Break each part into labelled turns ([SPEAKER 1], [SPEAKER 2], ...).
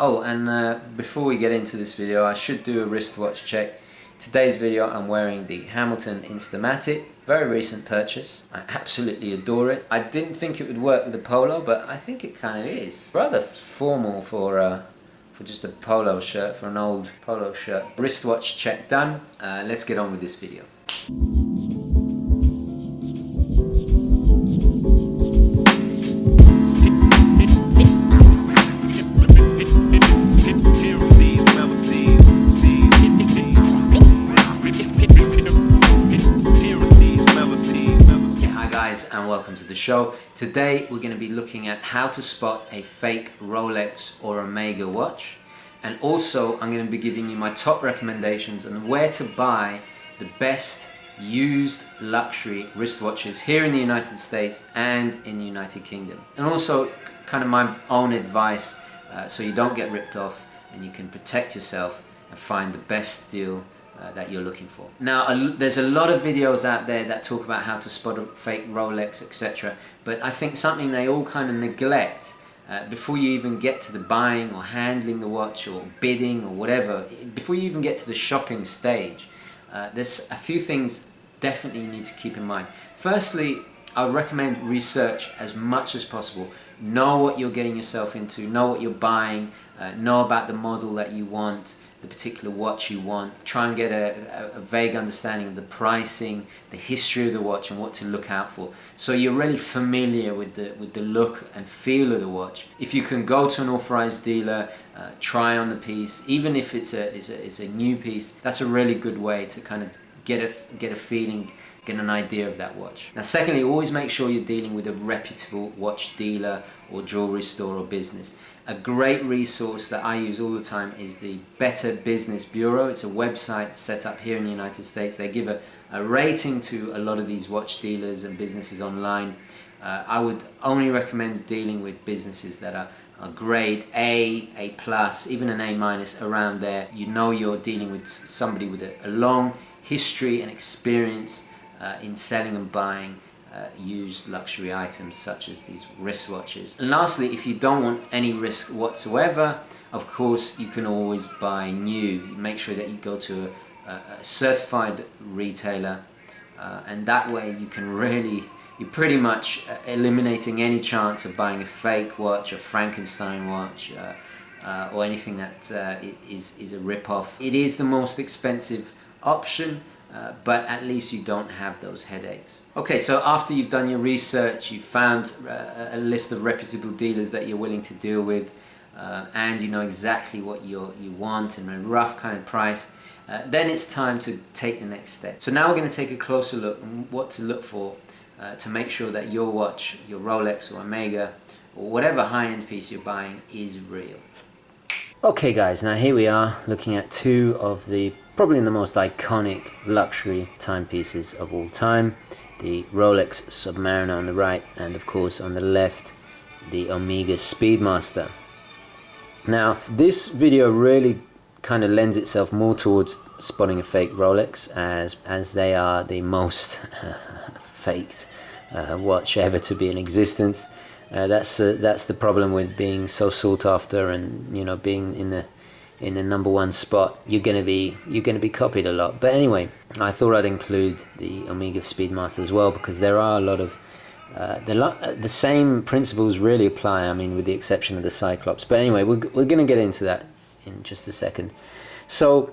[SPEAKER 1] Oh, and before we get into this video, I should do a wristwatch check. Today's video I'm wearing the Hamilton Instamatic, very recent purchase. I absolutely adore it. I didn't think it would work with a polo, but I think it kind of is. Rather formal for just a polo shirt, for an old polo shirt. Wristwatch check done. Let's get on with this video. And welcome to the show. Today we're going to be looking at how to spot a fake Rolex or Omega watch, and also I'm going to be giving you my top recommendations on where to buy the best used luxury wristwatches here in the United States and in the United Kingdom, and also kind of my own advice so you don't get ripped off and you can protect yourself and find the best deal that you're looking for. Now, there's a lot of videos out there that talk about how to spot a fake Rolex, etc. But I think something they all kind of neglect before you even get to the buying or handling the watch or bidding or whatever, before you even get to the shopping stage, there's a few things definitely you need to keep in mind. Firstly, I would recommend research as much as possible. Know what you're getting yourself into, know what you're buying, know about the model that you want, the particular watch you want. Try and get a vague understanding of the pricing, the history of the watch, and what to look out for, so you're really familiar with the look and feel of the watch. If you can go to an authorized dealer, try on the piece, even if it's a new piece, that's a really good way to kind of get a feeling, get an idea of that watch. Now, secondly, always make sure you're dealing with a reputable watch dealer or jewelry store or business. A great resource that I use all the time is the Better Business Bureau. It's a website set up here in the United States. They give a rating to a lot of these watch dealers and businesses online. I would only recommend dealing with businesses that are grade A plus, even an A minus, around there. You know you're dealing with somebody with a long history and experience in selling and buying used luxury items such as these wristwatches. And lastly, if you don't want any risk whatsoever, of course you can always buy new. Make sure that you go to a certified retailer, and that way you're pretty much eliminating any chance of buying a fake watch, a Frankenstein watch, or anything that is a rip-off. It is the most expensive option, but at least you don't have those headaches. Okay, so after you've done your research, you've found a list of reputable dealers that you're willing to deal with, and you know exactly what you want and a rough kind of price, then it's time to take the next step. So now we're going to take a closer look on what to look for to make sure that your watch, your Rolex or Omega, or whatever high-end piece you're buying, is real. Okay guys, now here we are looking at two of the probably the most iconic luxury timepieces of all time. The Rolex Submariner on the right, and of course on the left the Omega Speedmaster. Now this video really kind of lends itself more towards spotting a fake Rolex, as they are the most faked watch ever to be in existence. That's the problem with being so sought after, and you know, being in the #1 spot. You're gonna be copied a lot. But anyway, I thought I'd include the Omega Speedmaster as well, because there are a lot of the same principles really apply. I mean, with the exception of the Cyclops. But anyway, we're gonna get into that in just a second. So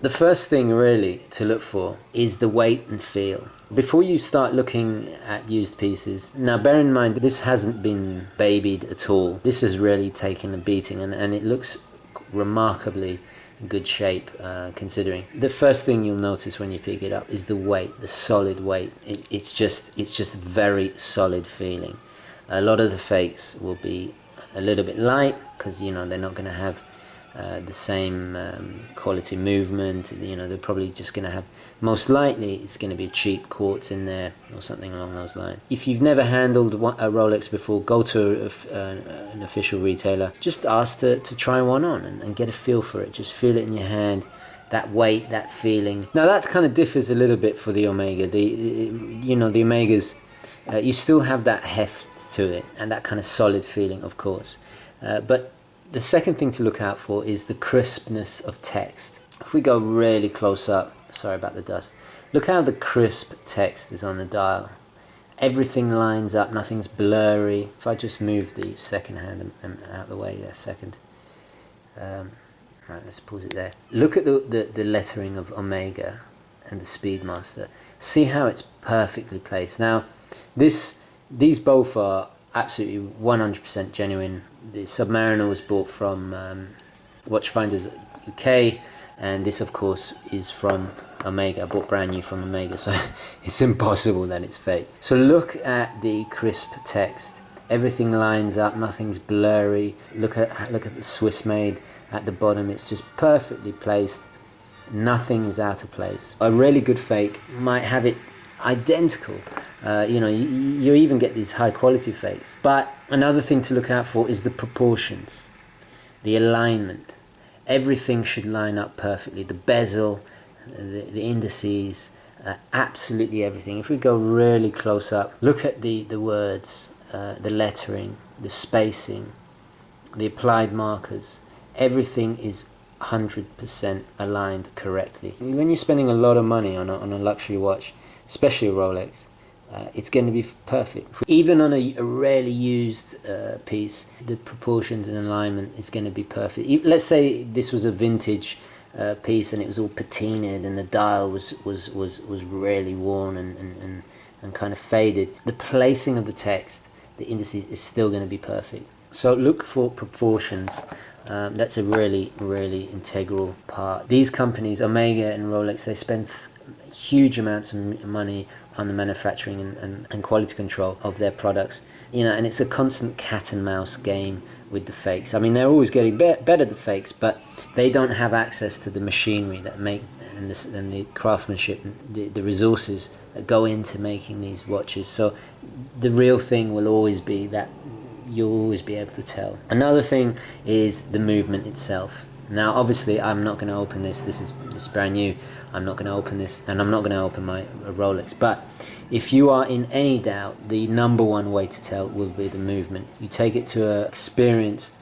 [SPEAKER 1] the first thing really to look for is the weight and feel. Before you start looking at used pieces, now bear in mind that this hasn't been babied at all. This has really taken a beating, and it looks remarkably in good shape, considering. The first thing you'll notice when you pick it up is the weight, the solid weight. It's just very solid feeling. A lot of the fakes will be a little bit light, because you know they're not going to have the same quality movement. You know, they're probably just going to have, most likely it's going to be cheap quartz in there or something along those lines. If you've never handled a Rolex before, go to an official retailer. Just ask to try one on and get a feel for it. Just feel it in your hand, that weight, that feeling. Now that kind of differs a little bit for the Omega. You know, the Omegas, you still have that heft to it and that kind of solid feeling, of course. But The second thing to look out for is the crispness of text. If we go really close up, sorry about the dust, look how the crisp text is on the dial. Everything lines up, nothing's blurry. If I just move the second hand out of the way, yeah, second. Right, let's pause it there. Look at the lettering of Omega and the Speedmaster. See how it's perfectly placed. Now, these both are absolutely 100% genuine. The Submariner was bought from Watchfinders UK, and this of course is from Omega. I bought brand new from Omega, so it's impossible that it's fake. So look at the crisp text. Everything lines up, nothing's blurry. Look at the Swiss made at the bottom. It's just perfectly placed. Nothing is out of place. A really good fake might have it identical. You even get these high quality fakes. But another thing to look out for is the proportions, the alignment. Everything should line up perfectly. The bezel, the indices, absolutely everything. If we go really close up, look at the words, the lettering, the spacing, the applied markers. Everything is 100% aligned correctly. When you're spending a lot of money on a luxury watch, especially a Rolex, it's going to be perfect. Even on a rarely used piece, the proportions and alignment is going to be perfect. Let's say this was a vintage piece and it was all patinaed and the dial was really worn and kind of faded. The placing of the text, the indices, is still going to be perfect. So look for proportions. That's a really integral part. These companies, Omega and Rolex, they spend huge amounts of money on the manufacturing and quality control of their products, and it's a constant cat and mouse game with the fakes. I mean, they're always getting better, the fakes, but they don't have access to the machinery that make and the craftsmanship, the resources that go into making these watches. So the real thing will always be that you'll always be able to tell. Another thing is the movement itself. Now, obviously, I'm not going to open this. This is brand new. I'm not going to open this, and I'm not going to open my Rolex. But if you are in any doubt, the number one way to tell will be the movement. You take it to an experienced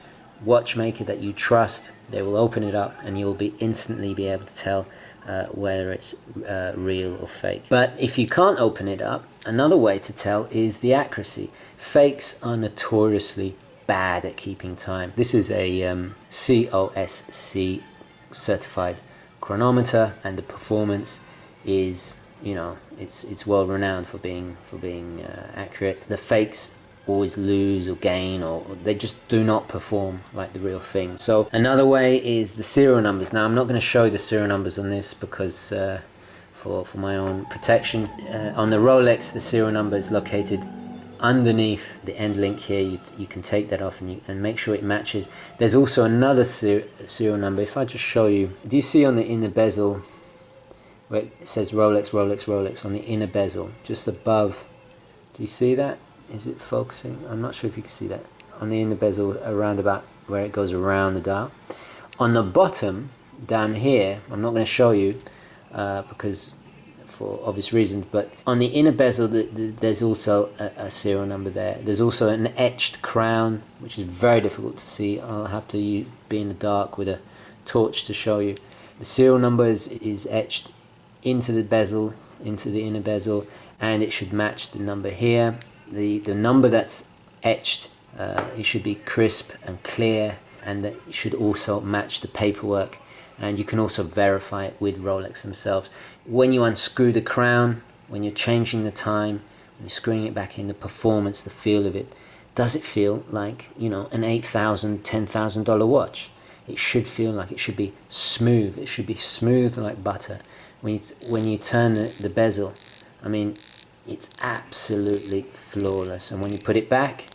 [SPEAKER 1] watchmaker that you trust. They will open it up, and you'll instantly be able to tell whether it's real or fake. But if you can't open it up, another way to tell is the accuracy. Fakes are notoriously bad at keeping time. This is a COSC certified chronometer, and the performance is, it's well renowned for being accurate. The fakes always lose or gain, or they just do not perform like the real thing. So another way is the serial numbers. Now, I'm not going to show the serial numbers on this because for my own protection. On the Rolex, the serial number is located underneath the end link here. You can take that off and make sure it matches. There's also another serial number. If I just show you, do you see on the inner bezel where it says Rolex, Rolex, Rolex on the inner bezel, just above? Do you see that? Is it focusing? I'm not sure if you can see that. On the inner bezel, around about where it goes around the dial. On the bottom, down here, I'm not going to show you because for obvious reasons, but on the inner bezel there's also a serial number there. There's also an etched crown, which is very difficult to see. I'll have to be in the dark with a torch to show you. The serial number is etched into the bezel, into the inner bezel, and it should match the number here. The number that's etched, it should be crisp and clear, and that it should also match the paperwork. And you can also verify it with Rolex themselves. When you unscrew the crown, when you're changing the time, when you're screwing it back in, the performance, the feel of it, does it feel like, an $8,000, $10,000 watch? It should feel like it should be smooth. It should be smooth like butter. When you turn the bezel, I mean, it's absolutely flawless. And when you put it back,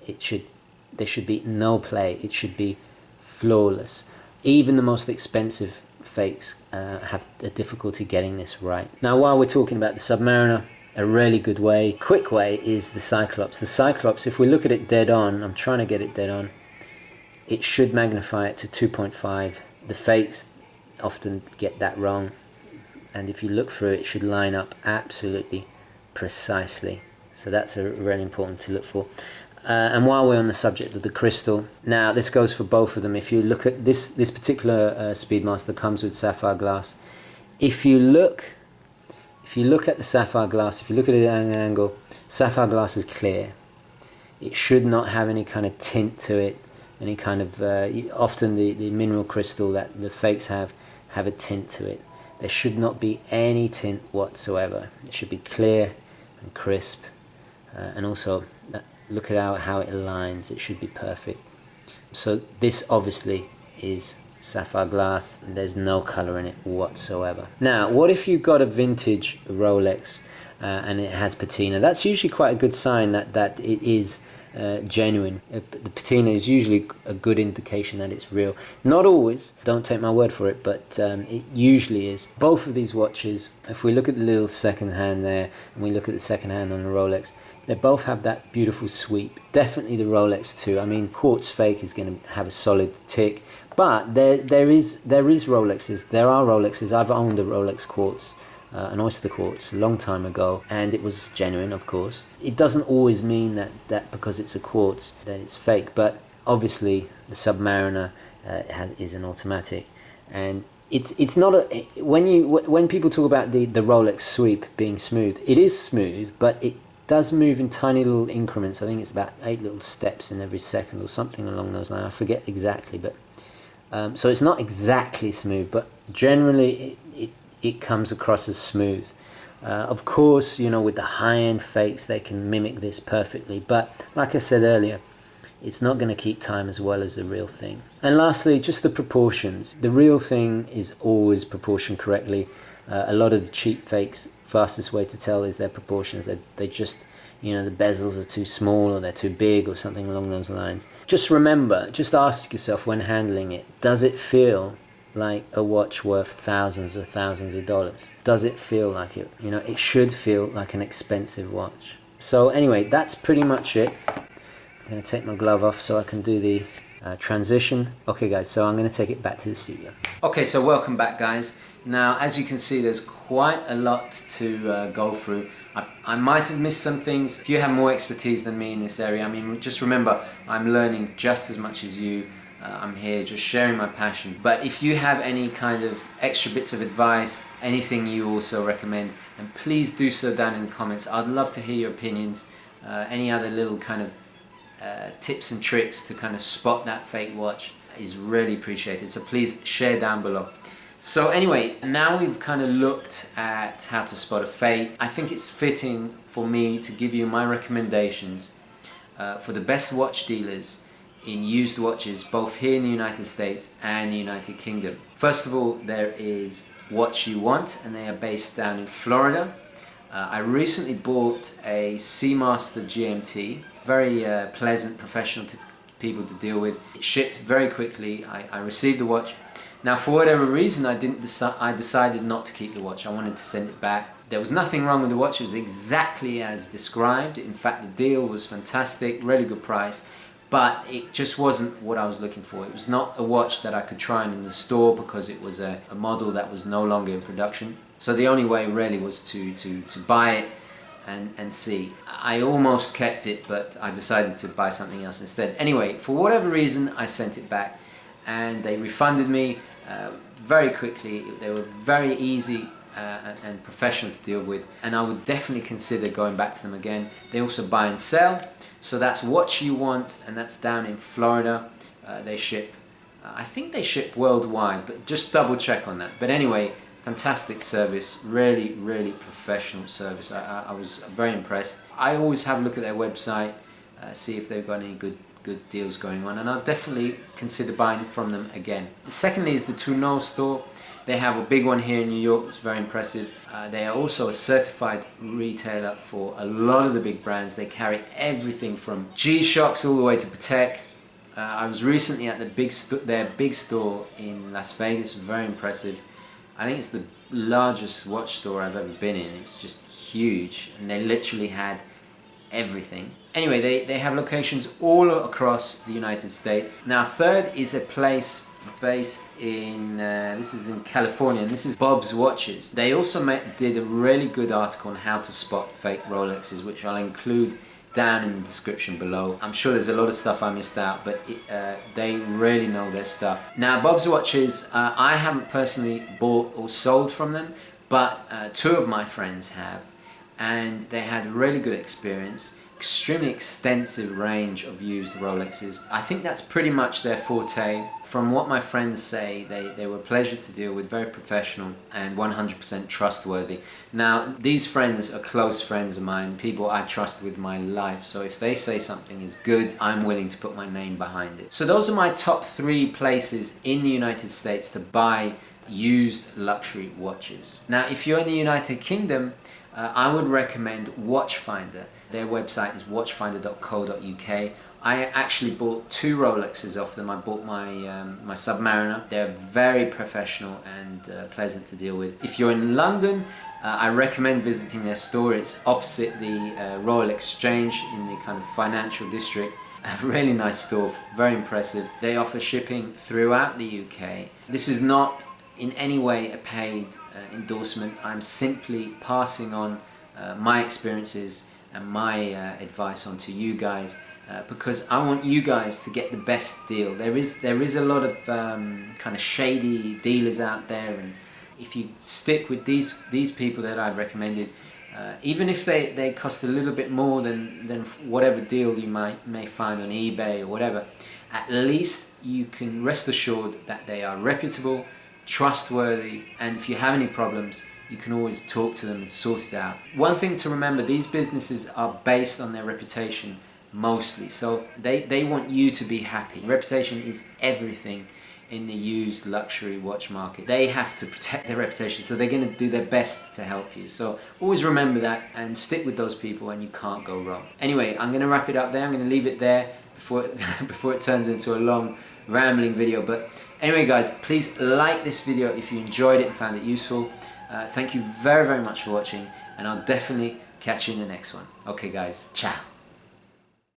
[SPEAKER 1] there should be no play. It should be flawless. Even the most expensive fakes have a difficulty getting this right. Now, while we're talking about the Submariner, a really good way, quick way, is the Cyclops. The Cyclops, if we look at it dead on, I'm trying to get it dead on, it should magnify it to 2.5. The fakes often get that wrong, and if you look through it, it should line up absolutely precisely. So that's really important to look for. And while we're on the subject of the crystal, now this goes for both of them. If you look at this particular Speedmaster comes with sapphire glass. If you look at the sapphire glass, if you look at it at an angle, sapphire glass is clear. It should not have any kind of tint to it, any kind of, often the mineral crystal that the fakes have a tint to it. There should not be any tint whatsoever. It should be clear and crisp, and also look at how it aligns. It should be perfect. So this obviously is sapphire glass. There's no color in it whatsoever. Now, what if you've got a vintage Rolex and it has patina? That's usually quite a good sign that it is genuine. The patina is usually a good indication that it's real. Not always, don't take my word for it, but it usually is. Both of these watches, if we look at the little second hand there and we look at the second hand on the Rolex, they both have that beautiful sweep. Definitely the Rolex too. I mean, quartz fake is going to have a solid tick, but there is Rolexes. There are Rolexes. I've owned a Rolex quartz, an oyster quartz, a long time ago, and it was genuine, of course. It doesn't always mean that because it's a quartz that it's fake, but obviously the Submariner is an automatic, and it's not a, when people talk about the Rolex sweep being smooth, it is smooth, but it does move in tiny little increments. I think it's about 8 little steps in every second or something along those lines. I forget exactly, but so it's not exactly smooth, but generally it comes across as smooth. Of course, you know, with the high-end fakes, they can mimic this perfectly, but like I said earlier, it's not going to keep time as well as the real thing. And lastly, just the proportions. The real thing is always proportioned correctly. A lot of the cheap fakes, fastest way to tell is their proportions. They just, you know, the bezels are too small or they're too big or something along those lines. Just remember, just ask yourself when handling it, does it feel like a watch worth thousands of dollars? Does it feel like it? You know, it should feel like an expensive watch. So anyway, that's pretty much it. I'm going to take my glove off so I can do the transition. Okay guys, so I'm going to take it back to the studio. Okay, so welcome back guys. Now, as you can see, there's quite a lot to go through. I might have missed some things. If you have more expertise than me in this area, I mean, just remember, I'm learning just as much as you. I'm here just sharing my passion. But if you have any kind of extra bits of advice, anything you also recommend, and please do so down in the comments. I'd love to hear your opinions. Any other little kind of tips and tricks to kind of spot that fake watch is really appreciated. So please share down below. So anyway, now we've kind of looked at how to spot a fake. I think it's fitting for me to give you my recommendations for the best watch dealers in used watches, both here in the United States and the United Kingdom. First of all, there is Watch You Want, and they are based down in Florida. I recently bought a Seamaster GMT, very pleasant, professional people to deal with. It shipped very quickly. I received the watch. Now, for whatever reason, I decided not to keep the watch. I wanted to send it back. There was nothing wrong with the watch. It was exactly as described. In fact, the deal was fantastic, really good price, but it just wasn't what I was looking for. It was not a watch that I could try on in the store because it was a model that was no longer in production. So the only way really was to buy it and see. I almost kept it, but I decided to buy something else instead. Anyway, for whatever reason, I sent it back and they refunded me very quickly. They were very easy and professional to deal with, and I would definitely consider going back to them again. They also buy and sell, so that's What You Want, and that's down in Florida. They ship, I think they ship worldwide, but just double check on that. But anyway, fantastic service, really, really professional service. I was very impressed. I always have a look at their website, see if they've got any good deals going on, and I'll definitely consider buying from them again. Secondly is the Tourneau store. They have a big one here in New York. It's very impressive. They are also a certified retailer for a lot of the big brands. They carry everything from G-Shocks all the way to Patek. I was recently at their big store in Las Vegas. Very impressive. I think it's the largest watch store I've ever been in. It's just huge, and they literally had everything. Anyway, they have locations all across the United States. Now, third is a place based in, this is in California, and this is Bob's Watches. They also did a really good article on how to spot fake Rolexes, which I'll include down in the description below. I'm sure there's a lot of stuff I missed out, but they really know their stuff. Now, Bob's watches, I haven't personally bought or sold from them, but two of my friends have, and they had a really good experience. Extremely extensive range of used Rolexes. I think that's pretty much their forte. From what my friends say, they were a pleasure to deal with, very professional and 100% trustworthy. Now, these friends are close friends of mine, people I trust with my life, so if they say something is good, I'm willing to put my name behind it. So those are my top 3 places in the United States to buy used luxury watches. Now, if you're in the United Kingdom, I would recommend Watchfinder. Their website is watchfinder.co.uk. I actually bought 2 Rolexes off them. I bought my my Submariner. They're very professional and pleasant to deal with. If you're in London, I recommend visiting their store. It's opposite the Royal Exchange in the kind of financial district. A really nice store, very impressive. They offer shipping throughout the UK. This is not in any way a paid endorsement. I'm simply passing on my experiences and my advice on to you guys because I want you guys to get the best deal. There is a lot of kind of shady dealers out there, and if you stick with these people that I've recommended, even if they cost a little bit more than whatever deal you may find on eBay or whatever, at least you can rest assured that they are reputable, trustworthy, and if you have any problems, you can always talk to them and sort it out. One thing to remember, these businesses are based on their reputation mostly, so they want you to be happy. Reputation is everything in the used luxury watch market. They have to protect their reputation, so they're going to do their best to help you. So always remember that and stick with those people and you can't go wrong. Anyway, I'm going to wrap it up there. I'm going to leave it there before it turns into a long rambling video. But anyway guys, please like this video if you enjoyed it and found it useful. Thank you very much for watching, and I'll definitely catch you in the next one. Okay guys, ciao.